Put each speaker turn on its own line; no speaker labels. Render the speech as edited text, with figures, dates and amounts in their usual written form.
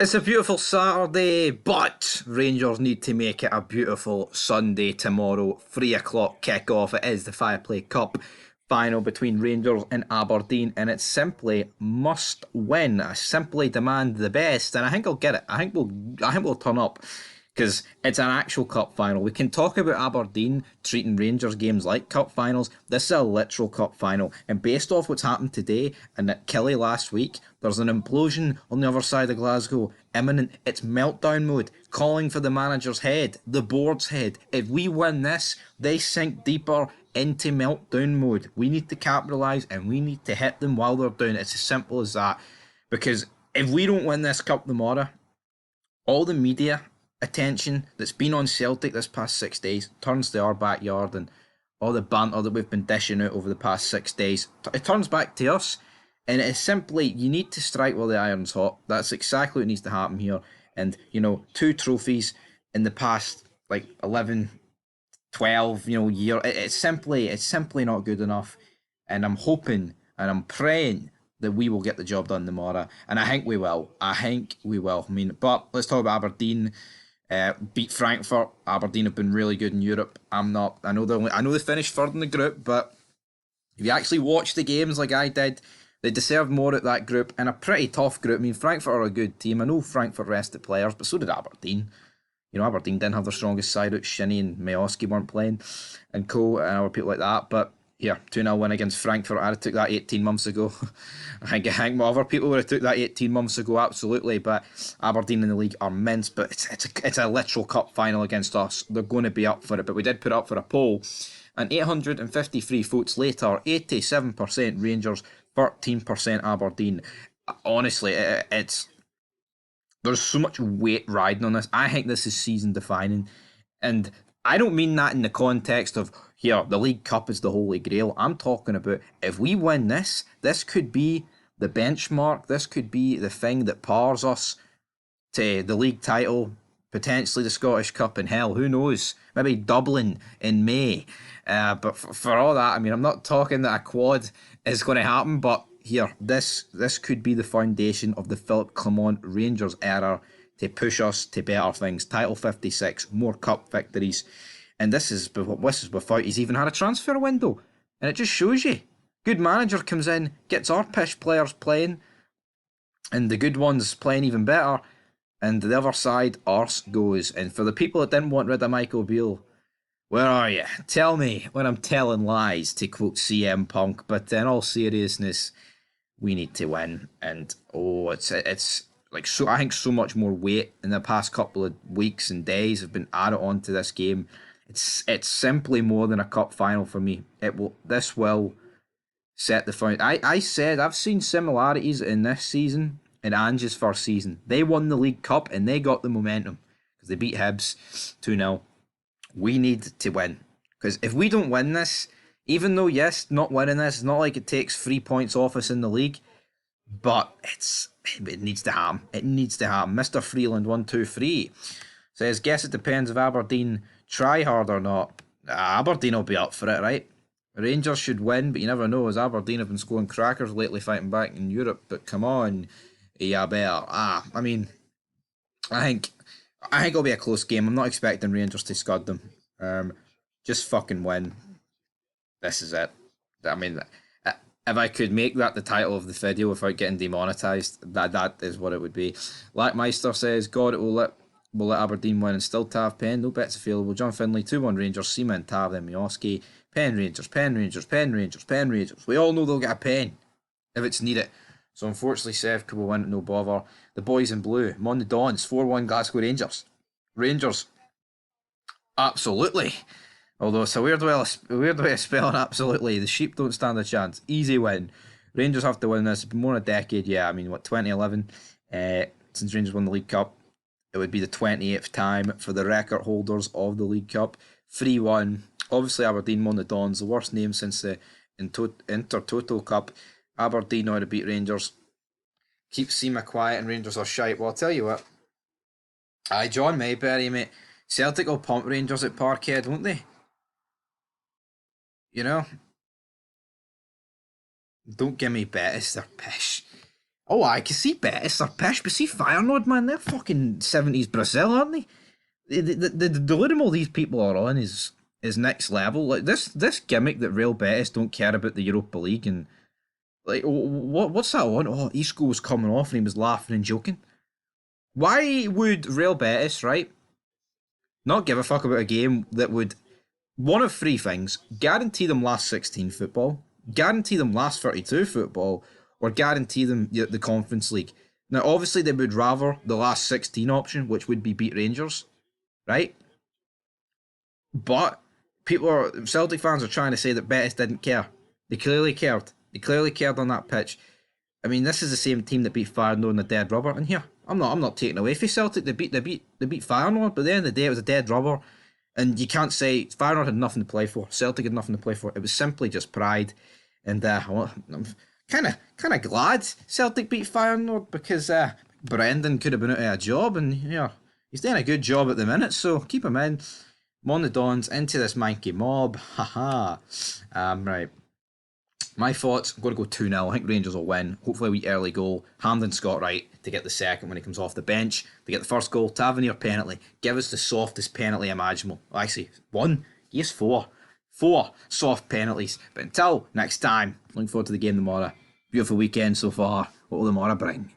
It's a beautiful Saturday, but Rangers need to make it a beautiful Sunday tomorrow. 3 o'clock kick-off. It is the Viaplay Cup final between Rangers and Aberdeen, and it's simply must win. I simply demand the best, and I think I'll get it. I think we'll turn up because it's an actual cup final. We can talk about Aberdeen treating Rangers games like cup finals. This is a literal cup final, and based off what's happened today and at Killie last week, there's an implosion on the other side of Glasgow imminent. It's meltdown mode, calling for the manager's head, the board's head. If we win this, they sink deeper into meltdown mode. We need to capitalise and we need to hit them while they're down. It's as simple as that. Because if we don't win this cup tomorrow, all the media attention that's been on Celtic this past 6 days turns to our backyard, and all the banter that we've been dishing out over the past 6 days, it turns back to us. And it's simply, you need to strike while the iron's hot. That's exactly what needs to happen here. And, 2 trophies in the past, 11, 12, year. It's simply not good enough. And I'm hoping and I'm praying that we will get the job done tomorrow. And I think we will. But let's talk about Aberdeen. Beat Frankfurt. Aberdeen have been really good in Europe. I know they finished third in the group, but if you actually watch the games like I did, they deserve more at that group, and a pretty tough group. I mean, Frankfurt are a good team. I know Frankfurt rested players, but so did Aberdeen. Aberdeen didn't have their strongest side out. Shinnie and Mayoski weren't playing, and and other people like that. But yeah, 2-0 win against Frankfurt. I'd have took that 18 months ago. I think other people would have took that 18 months ago, absolutely. But Aberdeen in the league are mince, but it's a literal cup final against us. They're going to be up for it. But we did put up for a poll, and 853 votes later, 87% Rangers, 13% Aberdeen. Honestly, it's there's so much weight riding on this. I think this is season defining, and I don't mean that in the context of here the League Cup is the holy grail. I'm talking about if we win this, this could be the benchmark. This could be the thing that powers us to the league title, potentially the Scottish Cup, and hell, who knows? Maybe Dublin in May. But for all that, I mean, I'm not talking that a quad is going to happen, but here, this could be the foundation of the Philip Clement Rangers era to push us to better things. Title 56, more cup victories, and this is without he's even had a transfer window, and it just shows you. Good manager comes in, gets our pish players playing, and the good ones playing even better, and the other side, arse goes. And for the people that didn't want rid of Michael Beale, where are you? Tell me when I'm telling lies, to quote CM Punk. But in all seriousness, we need to win. And it's like so. I think so much more weight in the past couple of weeks and days have been added onto this game. It's simply more than a cup final for me. This will set the foundation. I said I've seen similarities in this season and Ange's first season. They won the League Cup and they got the momentum because they beat Hibs 2-0. We need to win, because if we don't win this, even though yes, not winning this, it's not like it takes 3 points off us in the league, but it needs to happen. It needs to happen. Mr. Freeland 123 says, guess it depends if Aberdeen try hard or not. Aberdeen will be up for it, right? Rangers should win, but you never know, as Aberdeen have been scoring crackers lately fighting back in Europe. But come on, yeah, better. I mean, I think it'll be a close game. I'm not expecting Rangers to scud them. Just fucking win. This is it. I mean, if I could make that the title of the video without getting demonetised, that is what it would be. Lackmeister says, God, will let Aberdeen win and still Tav Pen. No bets available. John Finlay, 2-1 Rangers. Seaman, Tav, then Mioski. Pen Rangers, Pen Rangers, Pen Rangers, Pen Rangers. We all know they'll get a pen if it's needed. So unfortunately, Sevka will win at no bother. The boys in blue, Mon the Dons, 4-1 Glasgow Rangers. Rangers, absolutely. Although it's a weird way of spelling absolutely. The sheep don't stand a chance. Easy win. Rangers have to win this. It's been more than a decade. Yeah, I mean, 2011, since Rangers won the League Cup. It would be the 28th time for the record holders of the League Cup. 3-1. Obviously, Aberdeen won the Dons, the worst name since the Intertoto Cup. Aberdeen know how to beat Rangers. Keep Seema quiet and Rangers are shite. Well, I'll tell you what. Aye, John Mayberry, mate. Celtic will pump Rangers at Parkhead, won't they? Don't give me Betis, they're pish. Oh, I can see Betis are pish, but see Feyenoord, man, they're fucking 70s Brazil, aren't they? The rhythm all these people are on is next level. Like this gimmick that Real Betis don't care about the Europa League and like what's that on? Oh, Isco was coming off and he was laughing and joking. Why would Real Betis, right, not give a fuck about a game that would one of three things: guarantee them last 16 football, guarantee them last 32 football, or guarantee them the Conference League. Now, obviously, they would rather the last 16 option, which would be beat Rangers, right? But Celtic fans are trying to say that Betis didn't care. They clearly cared. They clearly cared on that pitch. I mean, this is the same team that beat Feyenoord in the dead rubber. And here, I'm not taking away from Celtic. They beat Feyenoord, but at the end of the day, it was a dead rubber. And you can't say Feyenoord had nothing to play for. Celtic had nothing to play for. It was simply just pride. And I'm kind of glad Celtic beat Feyenoord because Brendan could have been out of a job, and he's doing a good job at the minute. So keep him in. Mon the Dons into this manky mob. Haha. Right. My thoughts, I'm going to go 2-0. I think Rangers will win. Hopefully a wee early goal. Hamden Scott right to get the second when he comes off the bench. To get the first goal, Tavernier penalty. Give us the softest penalty imaginable. Oh, actually, one. Yes, four. Four soft penalties. But until next time, looking forward to the game tomorrow. Beautiful weekend so far. What will tomorrow bring?